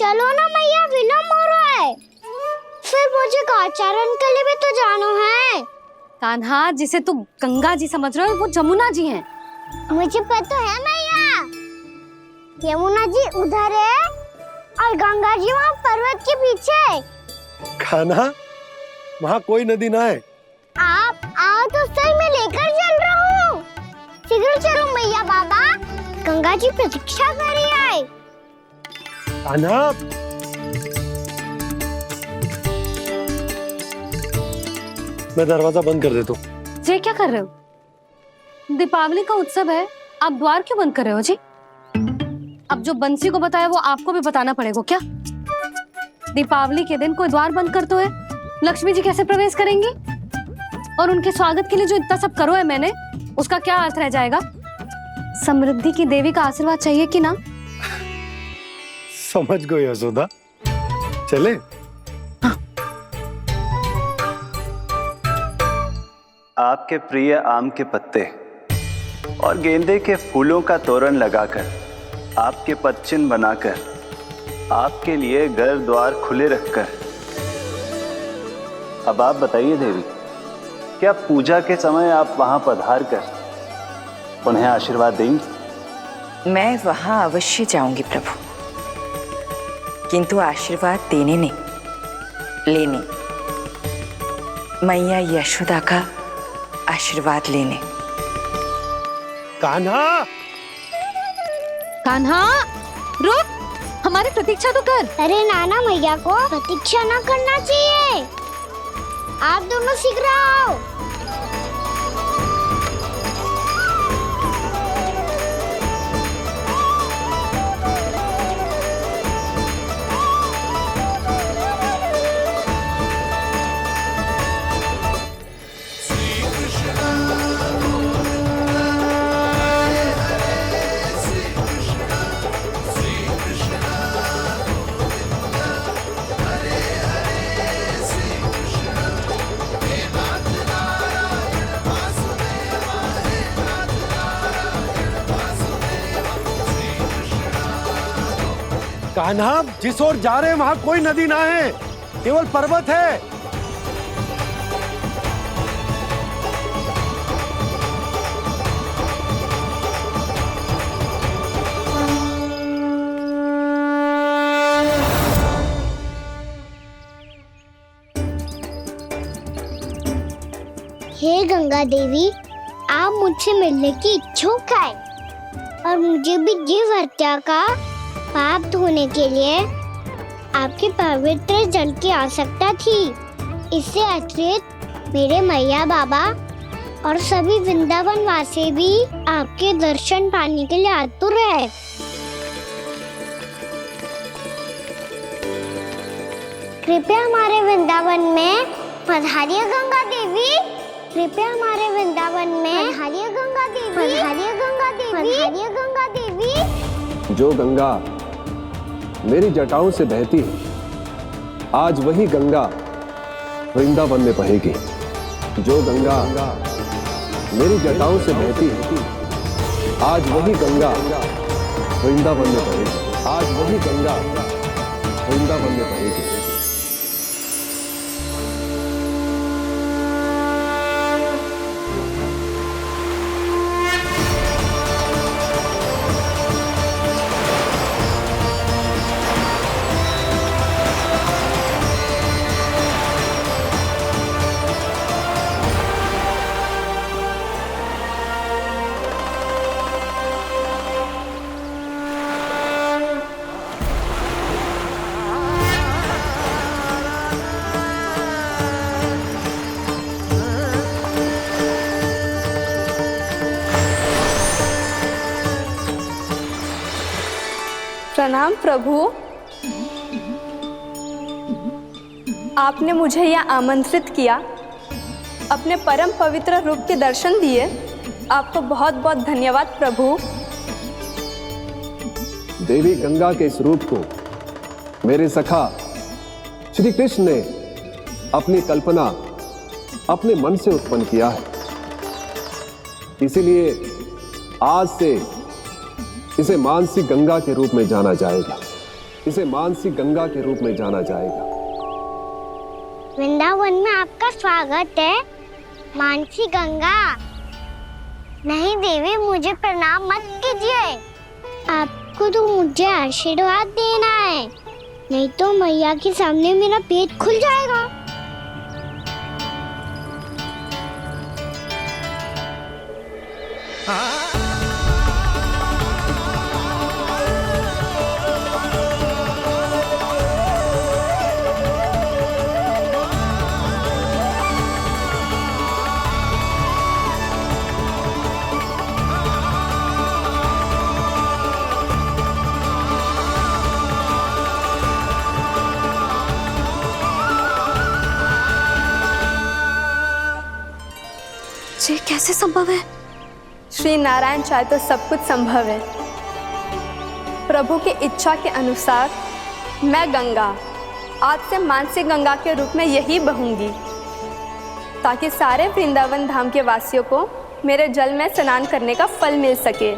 चलो ना मैया, विलम्ब हो रहा है। फिर मुझे काचारण के लिए भी तो जाना है। कान्हा, जिसे तू गंगा जी समझ रहे हो वो जमुना जी हैं। मुझे पता है मैया, यमुना जी उधर है और गंगा जी वहाँ पर्वत के पीछे। कान्हा, वहाँ कोई नदी ना है। आप आओ तो सही, मैं लेकर चल रहा हूँ। शीघ्र चलो मैया बाबा, गंगा जी प्रतीक्षा कर रही है। कान्हा, मैं दरवाजा बंद कर देता हूँ। ये क्या कर रहे हो? दीपावली का उत्सव है, आप द्वार क्यों बंद कर रहे हो जी? अब जो बंसी को बताया वो आपको भी बताना पड़ेगा क्या? दीपावली के दिन कोई द्वार बंद कर तो है, लक्ष्मी जी कैसे प्रवेश करेंगी? और उनके स्वागत के लिए जो इतना सब करो है मैंने, उसका क्या अर्थ रह जाएगा? समृद्धि की देवी का आशीर्वाद चाहिए कि ना? समझ गई यशोदा, चले। आपके प्रिय आम के पत्ते और गेंदे के फूलों का तोरण लगाकर, आपके पदचिन्ह बनाकर, आपके लिए घर द्वार खुले रखकर, अब आप बताइए देवी, क्या पूजा के समय आप वहां पधार कर उन्हें आशीर्वाद देंगी? मैं वहां अवश्य जाऊंगी प्रभु, किंतु आशीर्वाद देने नहीं, लेने, मैया यशोदा का आशीर्वाद लेने। कान्हा, कान्हा, रुक, हमारी प्रतीक्षा तो कर। अरे नाना, मैया को प्रतीक्षा ना करना चाहिए। आप दोनों शीघ्र आओ। कान्हा, जिस ओर जा रहे हैं वहाँ कोई नदी ना है, केवल पर्वत है। हे गंगा देवी, आप मुझसे मिलने की इच्छुक है और मुझे भी जीव हत्या का पाप धोने के लिए आपके पवित्र जल की आवश्यकता थी। इससे अतिरिक्त मेरे मैया बाबा और सभी वृंदावन वासी भी आपके दर्शन पाने के लिए आतुर है। कृपया हमारे वृंदावन में पधारिए गंगा देवी, कृपया हमारे वृंदावन में पधारिए गंगा देवी, पधारिए गंगा देवी, पधारिए गंगा देवी। जो गंगा मेरी जटाओं से बहती है, आज वही गंगा वृंदावन में बहेगी। जो गंगा मेरी जटाओं से बहती है, आज वही गंगा वृंदावन में बहेगी। आज वही गंगा वृंदावन में बहेगी। प्रणाम प्रभु, आपने मुझे यह आमंत्रित किया, अपने परम पवित्र रूप के दर्शन दिए, आपको बहुत बहुत धन्यवाद प्रभु। देवी गंगा के इस रूप को मेरे सखा श्री कृष्ण ने अपनी कल्पना अपने मन से उत्पन्न किया है, इसीलिए आज से इसे मानसी गंगा के रूप में जाना जाएगा। इसे मानसी गंगा के रूप में जाना जाएगा। वृंदावन में आपका स्वागत है मानसी गंगा। नहीं देवी, मुझे प्रणाम मत कीजिए। आपको तो मुझे आशीर्वाद देना है, नहीं तो मैया के सामने मेरा पेट खुल जाएगा। ये कैसे संभव है? श्री नारायण चाहे तो सब कुछ संभव है। प्रभु की इच्छा के अनुसार मैं गंगा आज से मानसी गंगा के रूप में यही बहूंगी, ताकि सारे वृंदावन धाम के वासियों को मेरे जल में स्नान करने का फल मिल सके।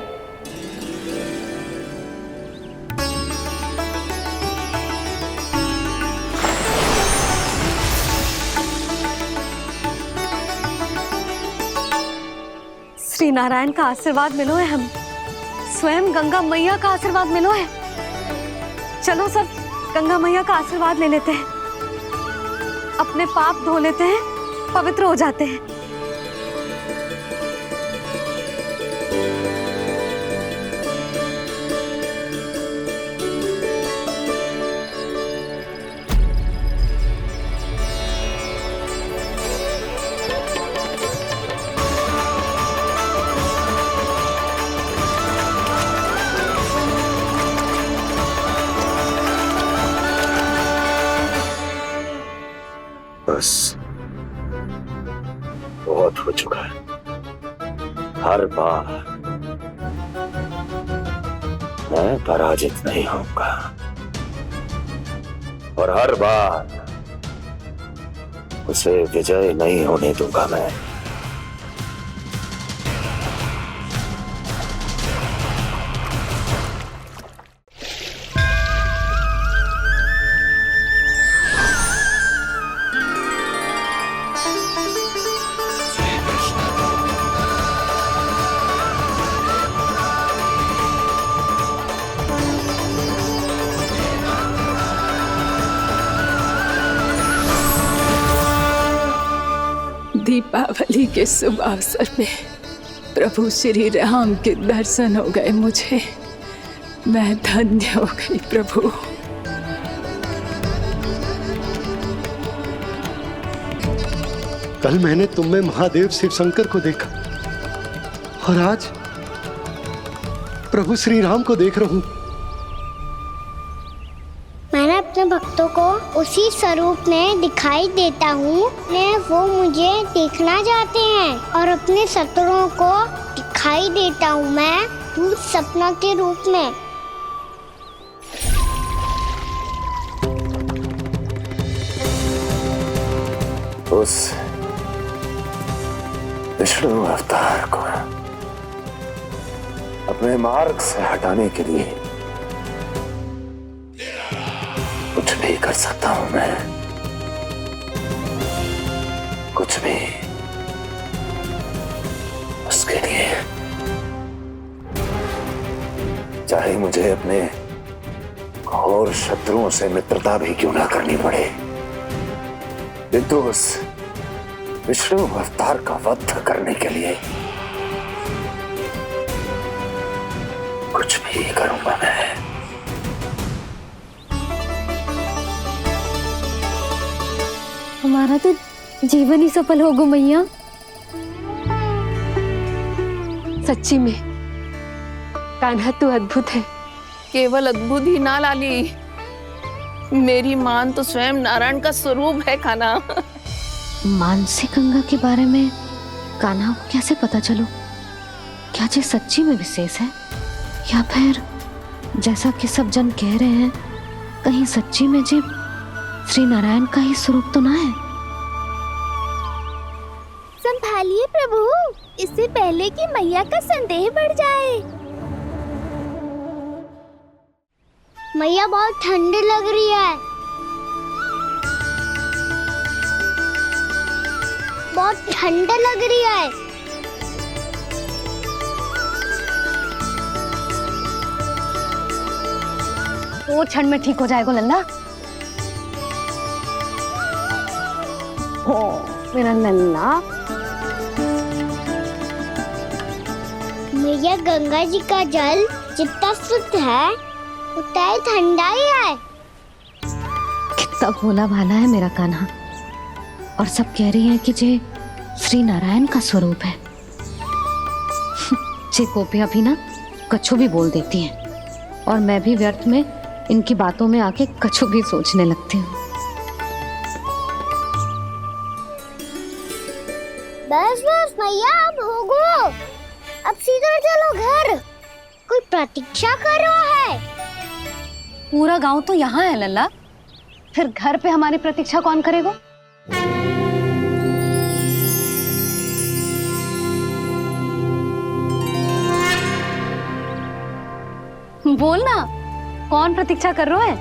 श्री नारायण का आशीर्वाद मिलो है, हम स्वयं गंगा मैया का आशीर्वाद मिलो है। चलो सब गंगा मैया का आशीर्वाद ले लेते हैं, अपने पाप धो लेते हैं, पवित्र हो जाते हैं। बस बहुत हो चुका है। हर बार मैं पराजित नहीं होऊंगा और हर बार उसे विजय नहीं होने दूंगा मैं। दीपावली के शुभ अवसर में प्रभु श्री राम के दर्शन हो गए मुझे। मैं धन्य हो गई प्रभु। कल मैंने तुम में महादेव शिव शंकर को देखा और आज प्रभु श्री राम को देख रहा हूं। मैंने अपने भक्तों को उसी स्वरूप में दिखाई देता हूँ, वो मुझे देखना चाहते हैं और अपने शत्रुओं को दिखाई देता हूँ मैं भूत सपना के रूप में। उस विष्णु अवतार को अपने मार्ग से हटाने के लिए कुछ भी कर सकता हूं मैं, कुछ भी। उसके लिए चाहे मुझे अपने घोर शत्रुओं से मित्रता भी क्यों ना करनी पड़े, किंतु उस विष्णु अवतार का वध करने के लिए कुछ भी करूंगा मैं। हमारा तो जीवन ही सफल हो गो मैया। सच्ची में कान्हा तू अद्भुत है। केवल अद्भुत ही ना लाली, मेरी मान तो स्वयं नारायण का स्वरूप है कान्हा। मानसी गंगा के बारे में कान्हा को कैसे पता चलो? क्या ये सच्ची में विशेष है या फिर जैसा कि सब जन कह रहे हैं, कहीं सच्ची में जी श्री नारायण का ही स्वरूप तो ना है? संभालिए प्रभु, इससे पहले कि मैया का संदेह बढ़ जाए। मैया बहुत ठंडी लग रही है। बहुत ठंडा लग रही है। तो ठंड में ठीक हो जाएगा लल्ला। हो मेरा लल्ला। मैया गंगा जी का जल जितना शुद्ध है उतना ही ठंडा ही है। कितना भोला भाला है मेरा कान्हा। और सब कह रही हैं कि ये श्री नारायण का स्वरूप है। जे गोपियां भी ना कछु भी बोल देती हैं और मैं भी व्यर्थ में इनकी बातों में आके कछु भी सोचने लगती हूँ। बस बस मैया अब होगो। अब सीधा चलो घर। कोई प्रतीक्षा कर रहा है। पूरा गांव तो यहाँ है लल्ला, फिर घर पे हमारी प्रतीक्षा कौन करेगा? बोल ना, कौन प्रतीक्षा कर रहे हैं?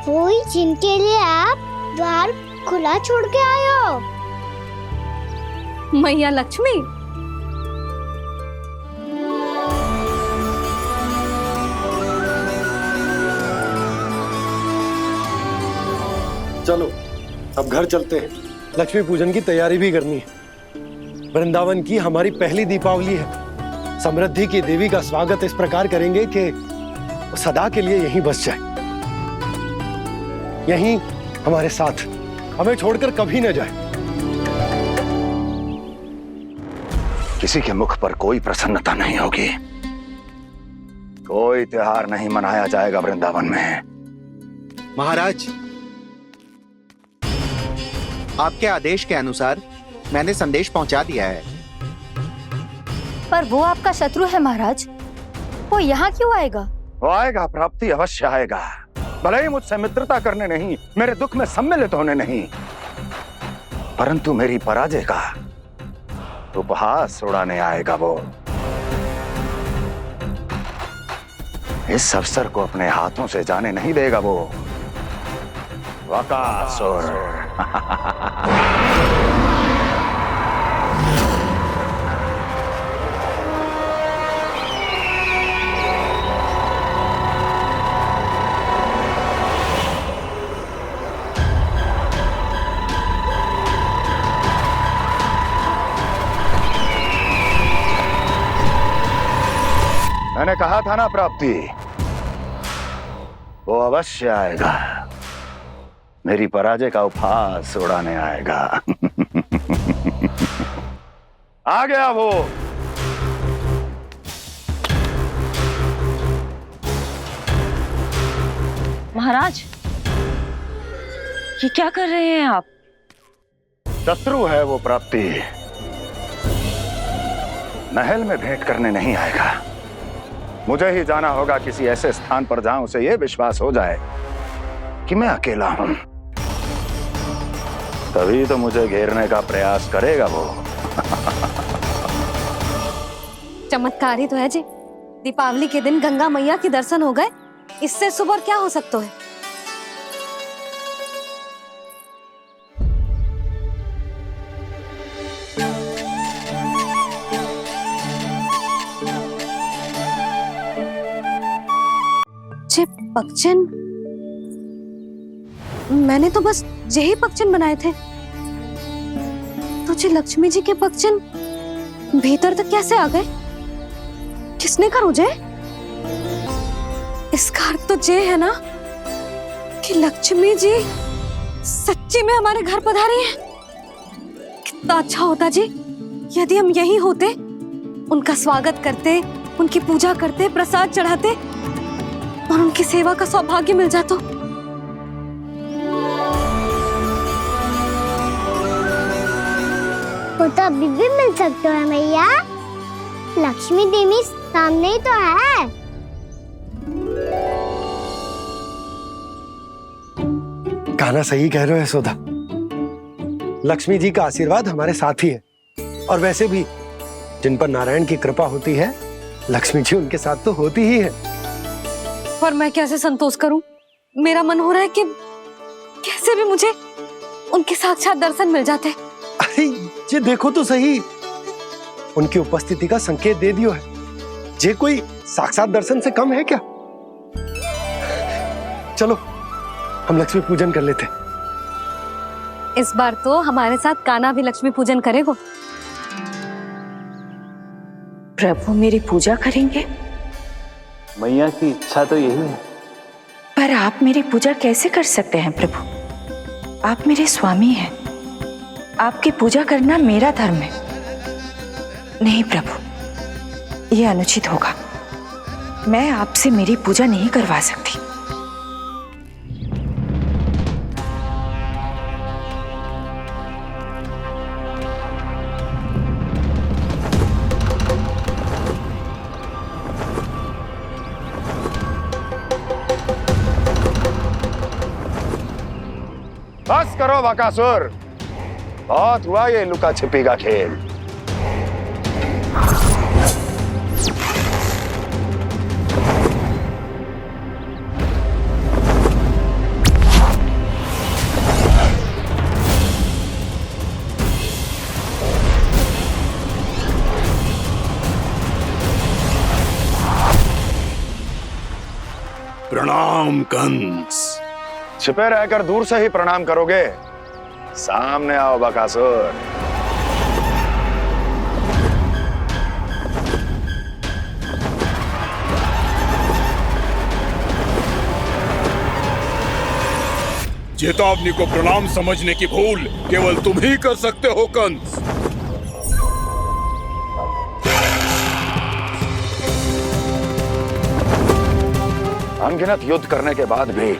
वही जिनके लिए आप द्वार खुला छोड़ के आए हो। मैया लक्ष्मी। चलो अब घर चलते हैं। लक्ष्मी पूजन की तैयारी भी करनी है। वृंदावन की हमारी पहली दीपावली है। समृद्धि की देवी का स्वागत इस प्रकार करेंगे कि वो सदा के लिए यहीं बस जाए, यहीं हमारे साथ, हमें छोड़कर कभी न जाए। किसी के मुख पर कोई प्रसन्नता नहीं होगी। कोई त्योहार नहीं मनाया जाएगा वृंदावन में। महाराज, आपके आदेश के अनुसार मैंने संदेश पहुंचा दिया है। पर वो आपका शत्रु है महाराज, वो यहाँ क्यों आएगा? वो आएगा, प्राप्ति अवश्य आएगा। भले ही मुझसे मित्रता करने नहीं, मेरे दुख में सम्मिलित होने नहीं, परंतु मेरी पराजय का उपहास उड़ाने आएगा वो। इस अवसर को अपने हाथों से जाने नहीं देगा वो। वकासुर। मैंने कहा था ना प्राप्ति, वो अवश्य आएगा। मेरी पराजय का उपहास उड़ाने आएगा। आ गया वो। महाराज, ये क्या कर रहे हैं आप? शत्रु है वो प्राप्ति। महल में भेंट करने नहीं आएगा। मुझे ही जाना होगा किसी ऐसे स्थान पर जहां उसे यह विश्वास हो जाए कि मैं अकेला हूं। तभी तो मुझे घेरने का प्रयास करेगा वो। चमत्कार ही तो है जी। दीपावली के दिन गंगा मैया के दर्शन हो गए, इससे शुभ और क्या हो सकता है? जे पक्षन, मैंने तो बस यही पक्षन बनाए थे। तो जे लक्ष्मी जी के पक्षन भीतर तक कैसे आ गए? किसने करो जे? इसका अर्थ तो ये है ना कि लक्ष्मी जी सच्ची में हमारे घर पधारी हैं। कितना अच्छा होता जी यदि हम यहीं होते, उनका स्वागत करते, उनकी पूजा करते, प्रसाद चढ़ाते और उनकी सेवा का सौभाग्य मिल जाता। वो तो अभी भी मिल सकता है मैया। लक्ष्मी देवी सामने ही तो है। कान्हा सही कह रहे हो यशोदा। लक्ष्मी जी का आशीर्वाद हमारे साथ ही है। और वैसे भी जिन पर नारायण की कृपा होती है, लक्ष्मी जी उनके साथ तो होती ही है। पर मैं कैसे संतोष करूं? मेरा मन हो रहा है कि कैसे भी मुझे उनके साक्षात दर्शन मिल जाते। अरे ये देखो तो सही, उनकी उपस्थिति का संकेत दे दियो है। ये कोई साक्षात दर्शन से कम है क्या? चलो हम लक्ष्मी पूजन कर लेते। इस बार तो हमारे साथ कान्हा भी लक्ष्मी पूजन करेगा। प्रभु मेरी पूजा करेंगे? मैया की इच्छा तो यही है। पर आप मेरी पूजा कैसे कर सकते हैं प्रभु? आप मेरे स्वामी हैं। आपकी पूजा करना मेरा धर्म है। नहीं प्रभु, यह अनुचित होगा। मैं आपसे मेरी पूजा नहीं करवा सकती। बस करो बकासुर, बहुत हुआ ये लुका छिपी का खेल। प्रणाम कंस। छिपे रहकर दूर से ही प्रणाम करोगे? सामने आओ बकासुर। चेतावनी को प्रणाम समझने की भूल केवल तुम ही कर सकते हो कंस। अनगिनत युद्ध करने के बाद भी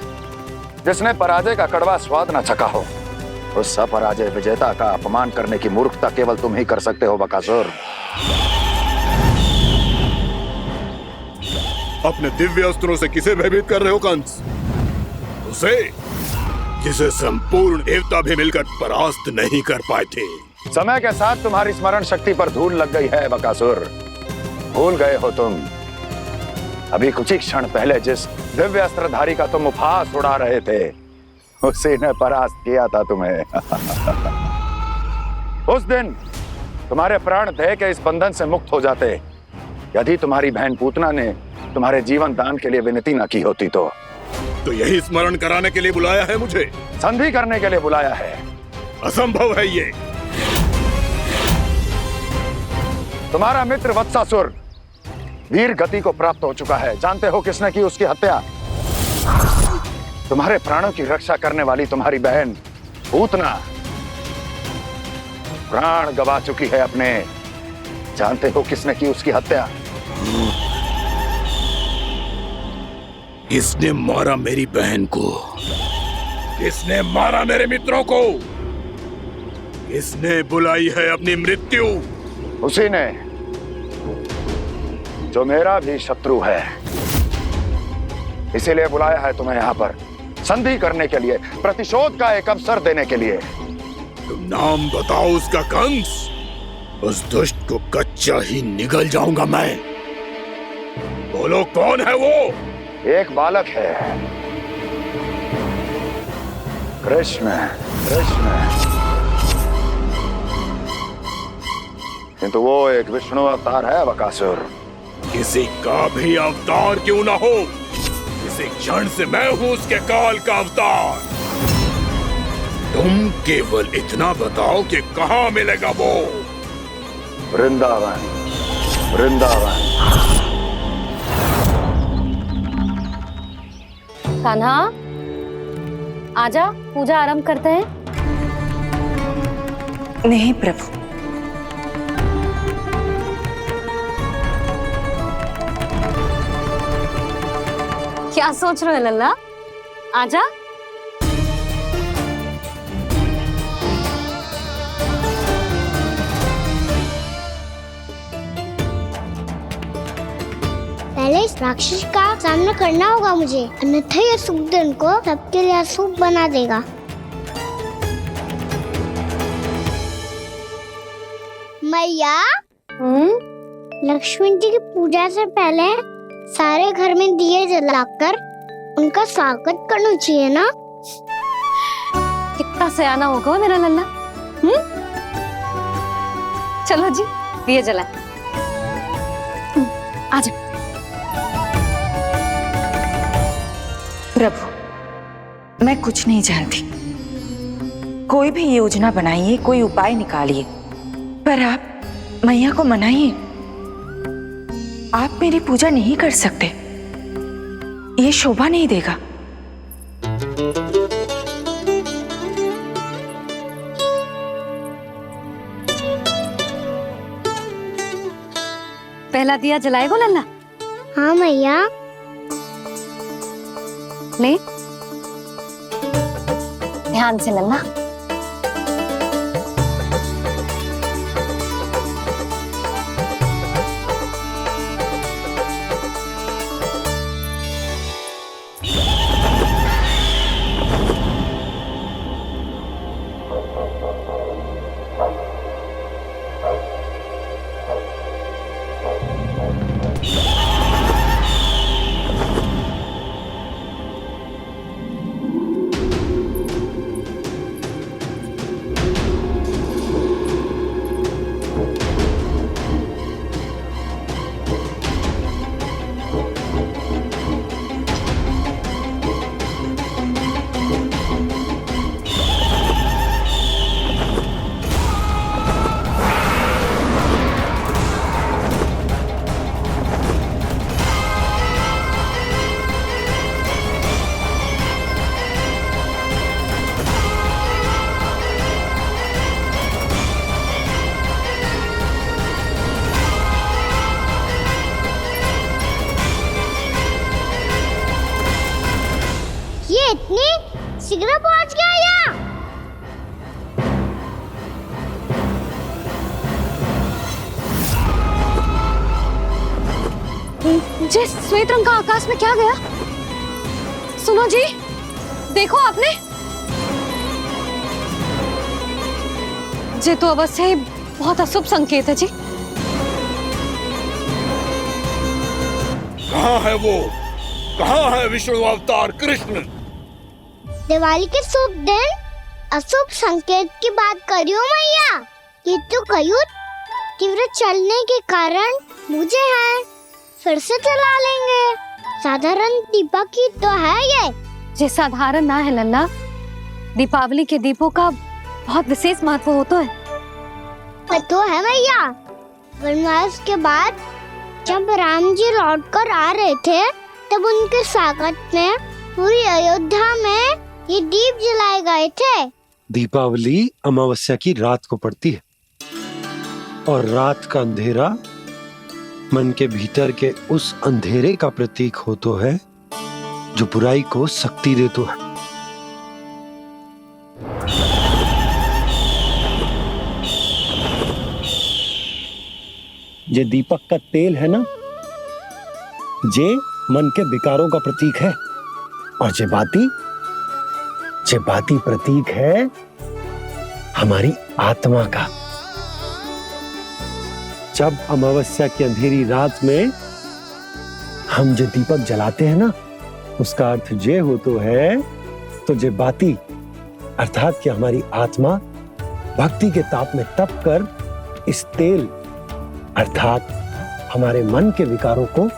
जिसने पराजय का कड़वा स्वाद न चखा हो, उस अपराजय विजेता का अपमान करने की मूर्खता केवल तुम ही कर सकते हो बकासुर। अपने दिव्य अस्त्रों से किसे भयभीत कर रहे हो कंस? उसे जिसे संपूर्ण देवता भी मिलकर परास्त नहीं कर पाए थे। समय के साथ तुम्हारी स्मरण शक्ति पर धूल लग गई है बकासुर। भूल गए हो तुम अभी कुछ ही क्षण पहले जिस दिव्य अस्त्रधारी का तुम उपहास उड़ा रहे थे, उसी ने परास्त किया था तुम्हें। उस दिन तुम्हारे प्राण देह के इस बंधन से मुक्त हो जाते यदि तुम्हारी बहन पूतना ने तुम्हारे जीवन दान के लिए विनती न की होती तो यही स्मरण कराने के लिए बुलाया है मुझे? संधि करने के लिए बुलाया है। असंभव है ये। तुम्हारा मित्र वत्सासुर वीर गति को प्राप्त हो चुका है। जानते हो किसने की उसकी हत्या? तुम्हारे प्राणों की रक्षा करने वाली तुम्हारी बहन पूतना प्राण गवा चुकी है अपने। जानते हो किसने की उसकी हत्या? किसने मारा मेरी बहन को? किसने मारा मेरे मित्रों को? किसने बुलाई है अपनी मृत्यु? उसी ने जो मेरा भी शत्रु है। इसीलिए बुलाया है तुम्हें यहाँ पर संधि करने के लिए, प्रतिशोध का एक अवसर देने के लिए। तुम नाम बताओ उसका कंस। उस दुष्ट को कच्चा ही निगल जाऊंगा मैं। बोलो कौन है वो? एक बालक है, कृष्ण। किंतु वो एक विष्णु अवतार है बकासुर। किसी का भी अवतार क्यों ना हो, इसी क्षण से मैं हूं उसके काल का अवतार। तुम केवल इतना बताओ कि कहां मिलेगा वो? वृंदावन। कान्हा आजा, पूजा आरंभ करते हैं। नहीं प्रभु, क्या सोच रहे हो लल्ला? आजा। पहले इस राक्षस का सामना करना होगा मुझे, अन्यथा ये सूदन को सबके लिए अशुभ बना देगा। मैया, लक्ष्मी जी की पूजा से पहले सारे घर में दिए जलाकर उनका स्वागत करना चाहिए ना। कितना सयाना होगा मेरा लल्ला। चलो जी दिए जलाए। आ जाओ। प्रभु मैं कुछ नहीं जानती, कोई भी योजना बनाइए, कोई उपाय निकालिए, पर आप मैया को मनाइए। आप मेरी पूजा नहीं कर सकते, ये शोभा नहीं देगा। पहला दिया जलाएगो लल्ला? हाँ मैया। ले ध्यान से लल्ला। ये इतनी शीघ्र पहुंच गया यहाँ। जी श्वेत रंग का आकाश में क्या गया? सुनो जी, देखो आपने। ये तो अवश्य ही बहुत अशुभ संकेत है जी। कहाँ है वो? कहाँ है विष्णु अवतार कृष्ण? दिवाली के शुभ दिन अशुभ संकेत की बात करियो मैया। ये तो कयूत तीव्र चलने के कारण मुझे है, फिर से चला लेंगे। साधारण दीपक ही तो है ये साधारण ना है लल्ला। दीपावली के दीपों का बहुत विशेष महत्व होता है। तो है मैया। वनवास के बाद जब राम जी लौट कर आ रहे थे तब उनके स्वागत में पूरी अयोध्या में ये दीप जलाए गए थे। दीपावली अमावस्या की रात को पड़ती है और रात का अंधेरा मन के भीतर के उस अंधेरे का प्रतीक होता है जो बुराई को शक्ति देता है। ये दीपक का तेल है ना, जे मन के विकारों का प्रतीक है, और जे बाती प्रतीक है हमारी आत्मा का। जब अमावस्या की अंधेरी रात में हम जो दीपक जलाते हैं ना, उसका अर्थ ये हो तो है, तो जे बाती अर्थात कि हमारी आत्मा भक्ति के ताप में तप कर इस तेल अर्थात हमारे मन के विकारों को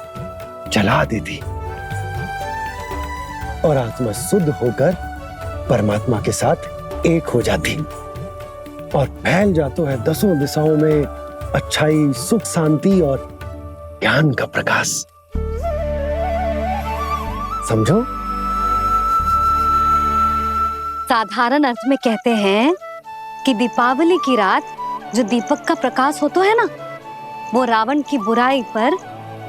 जला देती और आत्मा शुद्ध होकर परमात्मा के साथ एक हो जाती और फैल जाता है दसों दिशाओं में अच्छाई, सुख, शांति और ज्ञान का प्रकाश। समझो? साधारण अर्थ में कहते हैं कि दीपावली की रात जो दीपक का प्रकाश होता है ना, वो रावण की बुराई पर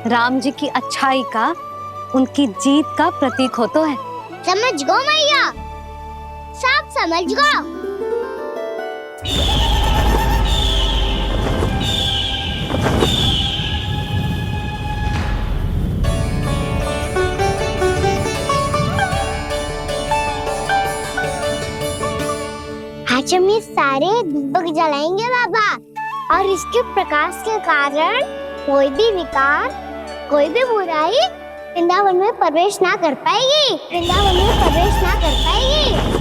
राम जी की अच्छाई का, उनकी जीत का प्रतीक होता है। समझ गो मैया, सब समझ गो। आज हम ये सारे दीपक जलाएंगे बाबा, और इसके प्रकाश के कारण कोई भी विकार कोई भी बुराई वृंदावन में प्रवेश ना कर पाएगी, वृंदावन में प्रवेश ना कर पाएगी।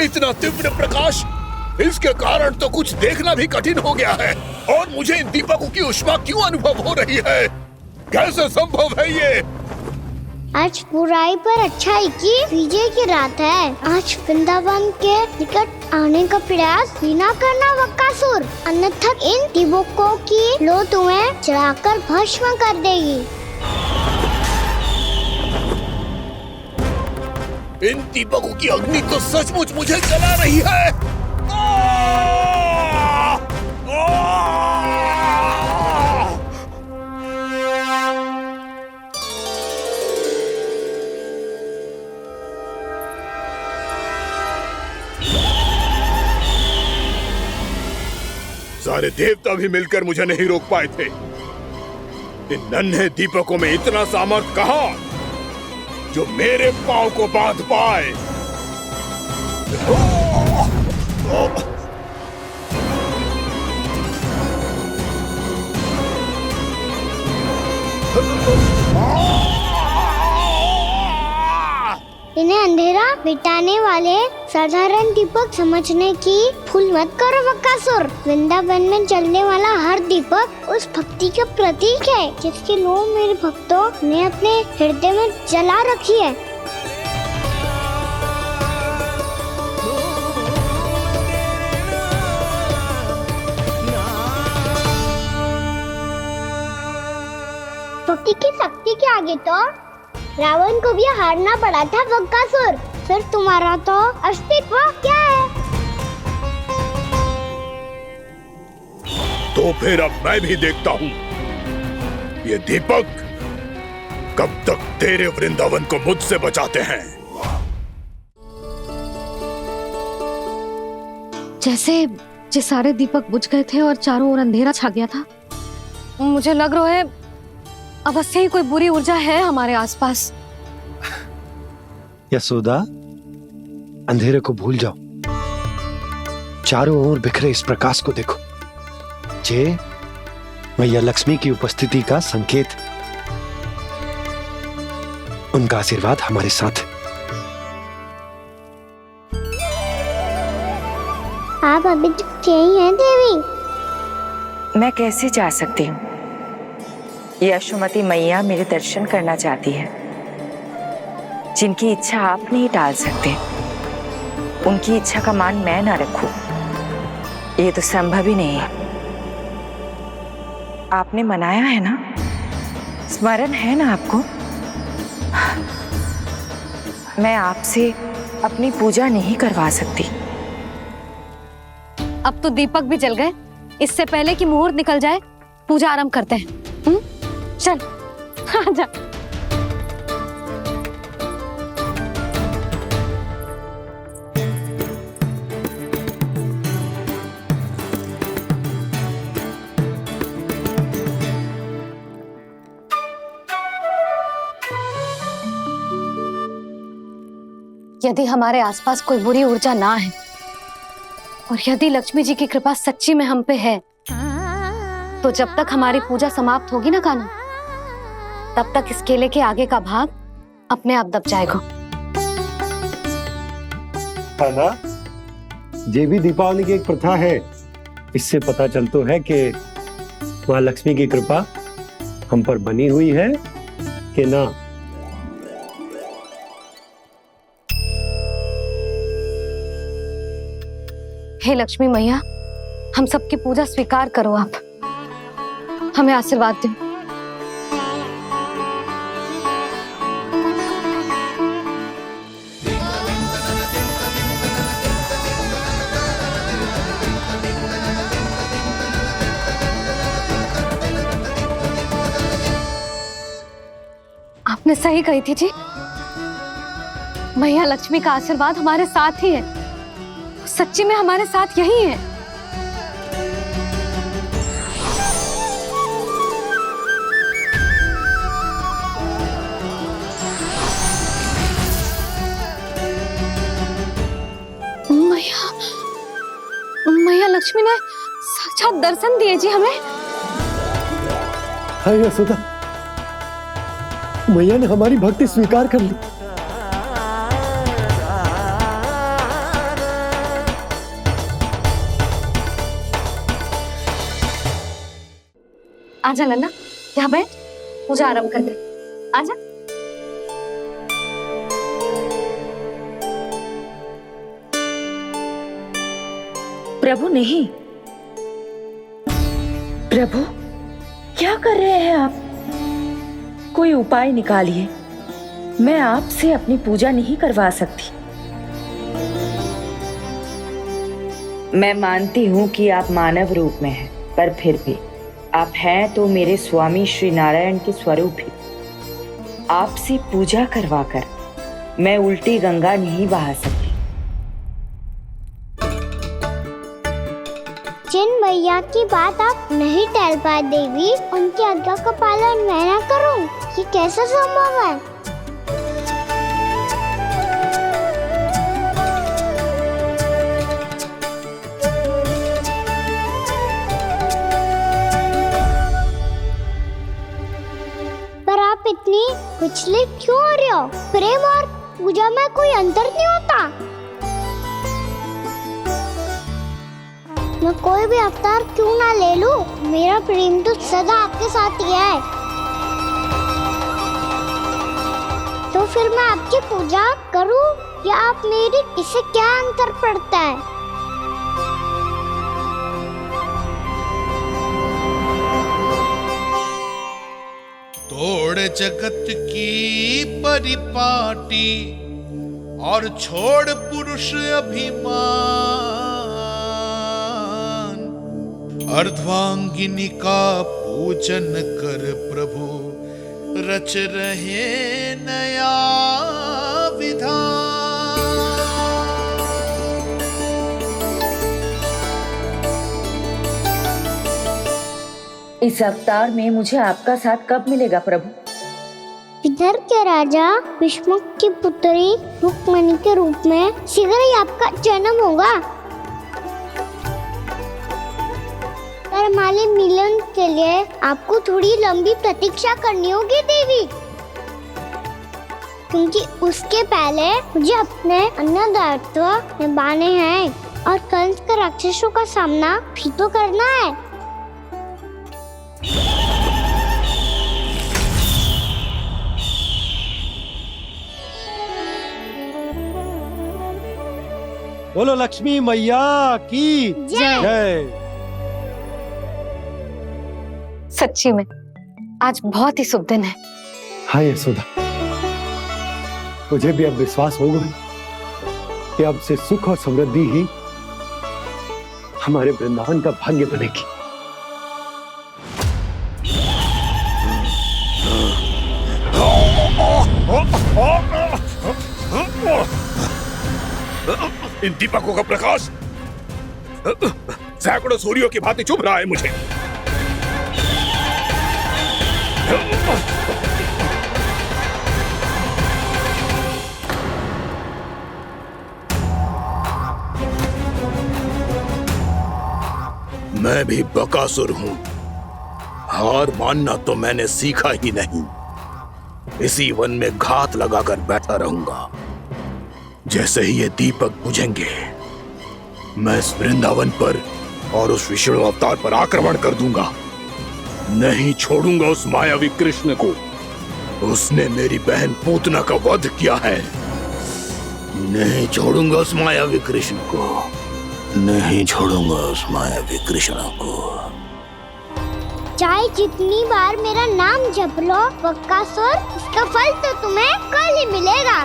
इतना तीव्र प्रकाश, इसके कारण तो कुछ देखना भी कठिन हो गया है। और मुझे इन दीपकों की ऊष्मा क्यों अनुभव हो रही है? कैसे संभव है ये? आज बुराई पर अच्छाई की विजय की रात है। आज वृंदावन के निकट आने का प्रयास भी ना करना बकासुर, अन्यथा इन दीपकों की लो तुम्हें जलाकर भस्म कर देगी। इन दीपकों की अग्नि तो सचमुच मुझे जला रही है। सारे देवता भी मिलकर मुझे नहीं रोक पाए थे। इन नन्हे दीपकों में इतना सामर्थ्य कहां जो मेरे पांव को बांध पाए। इन्हें अंधेरा मिटाने वाले साधारण दीपक समझने की भूल मत करो बकासुर। वृंदावन में जलने वाला हर दीपक उस भक्ति का प्रतीक है जिसकी लो मेरे भक्तों ने अपने हृदय में जला रखी है। भक्ति की शक्ति के आगे तो रावण को भी हारना पड़ा था बकासुर। फिर तुम्हारा तो अस्तित्व क्या है? तो फिर अब मैं भी देखता हूँ ये दीपक कब तक तेरे वृंदावन को मुझसे बचाते हैं। जैसे ये सारे दीपक बुझ गए थे और चारों ओर अंधेरा छा गया था, मुझे लग रहा है अवश्य ही कोई बुरी ऊर्जा है हमारे आसपास। यशोदा, अंधेरे को भूल जाओ, चारों ओर बिखरे इस प्रकाश को देखो। जे मैया लक्ष्मी की उपस्थिति का संकेत, उनका आशीर्वाद हमारे साथ। आप अभी तक यही हैं देवी? मैं कैसे जा सकती हूँ? यशोमती मैया मेरे दर्शन करना चाहती है। जिनकी इच्छा आप नहीं टाल सकते, उनकी इच्छा का मान मैं ना रखूं, ये तो संभव ही नहीं है। आपने मनाया है ना, स्मरण है ना आपको? मैं आपसे अपनी पूजा नहीं करवा सकती। अब तो दीपक भी जल गए, इससे पहले कि मुहूर्त निकल जाए पूजा आरंभ करते हैं। चल आजा। यदि हमारे आसपास कोई बुरी ऊर्जा ना है और यदि लक्ष्मी जी की कृपा सच्ची में हम पे है, तो जब तक हमारी पूजा समाप्त होगी ना कान्हा, तब तक इस केले के आगे का भाग अपने आप दब जाएगा। कान्हा, ये भी दीपावली की एक प्रथा है। इससे पता चलता है कि माँ लक्ष्मी की कृपा हम पर बनी हुई है कि ना। हे लक्ष्मी मैया, हम सबकी पूजा स्वीकार करो, आप हमें आशीर्वाद दें। आपने सही कही थी जी। मैया लक्ष्मी का आशीर्वाद हमारे साथ ही है, सच्ची में हमारे साथ यही है। मैया लक्ष्मी ने साक्षात दर्शन दिए जी हमें। हाय यशोदा, मैया ने हमारी भक्ति स्वीकार कर ली। आजा लल्ला, यहाँ बैठ, पूजा आरंभ कर दे। आजा। प्रभु नहीं, प्रभु क्या कर रहे हैं आप? कोई उपाय निकालिए, मैं आपसे अपनी पूजा नहीं करवा सकती। मैं मानती हूँ कि आप मानव रूप में हैं, पर फिर भी आप हैं तो मेरे स्वामी श्री नारायण के स्वरूप ही। आपसे पूजा करवाकर मैं उल्टी गंगा नहीं बहा सकती। जिन मैया की बात आप नहीं टाल पाए देवी, उनकी आज्ञा का पालन मैं ना करूं, ये कैसा संभव है? पर आप इतनी विचलित क्यों हो रहे हो? प्रेम और पूजा में कोई अंतर नहीं होता। मैं कोई भी अवतार क्यों ना ले लूं, मेरा प्रेम तो सदा आपके साथ ही है। तो फिर मैं आपकी पूजा करूं या आप मेरी, इससे क्या अंतर पड़ता है? तोड़ जगत की परिपाटी और छोड़ पुरुष अभिमान, अर्धांगिनी का पूजन कर प्रभु रच रहे नया विधान। इस अवतार में मुझे आपका साथ कब मिलेगा प्रभु? इधर के राजा भीष्मक की पुत्री रुक्मणी के रूप में शीघ्र ही आपका जन्म होगा। हमारे मिलन के लिए आपको थोड़ी लंबी प्रतीक्षा करनी होगी देवी, क्योंकि उसके पहले मुझे अपने अन्य दायित्व निभाने हैं और कंस के राक्षसों का सामना भी तो करना है। बोलो लक्ष्मी मैया की जय। सच्ची में आज बहुत ही शुभ दिन है। हाँ यशोदा, मुझे भी अब विश्वास हो गया कि अब से सुख और समृद्धि ही हमारे वृंदावन का भाग्य बनेगी। इन दीपकों का प्रकाश सैकड़ों सूर्यों की भांति चुभ रहा है मुझे। मैं भी बकासुर हूं, हार मानना तो मैंने सीखा ही नहीं। इसी वन में घात लगाकर बैठा रहूंगा। जैसे ही ये दीपक बुझेंगे, मैं इस वृंदावन पर और उस विष्णु अवतार पर आक्रमण कर दूंगा। नहीं छोड़ूंगा उस मायावी कृष्ण को। उसने मेरी बहन पूतना का वध किया है। नहीं छोड़ूंगा उस मायावी कृष्ण को। नहीं छोड़ूंगा उस मायावी कृष्ण को। चाहे जितनी बार मेरा नाम जप लो बकासुर, इसका फल तो तुम्हें कल ही मिलेगा।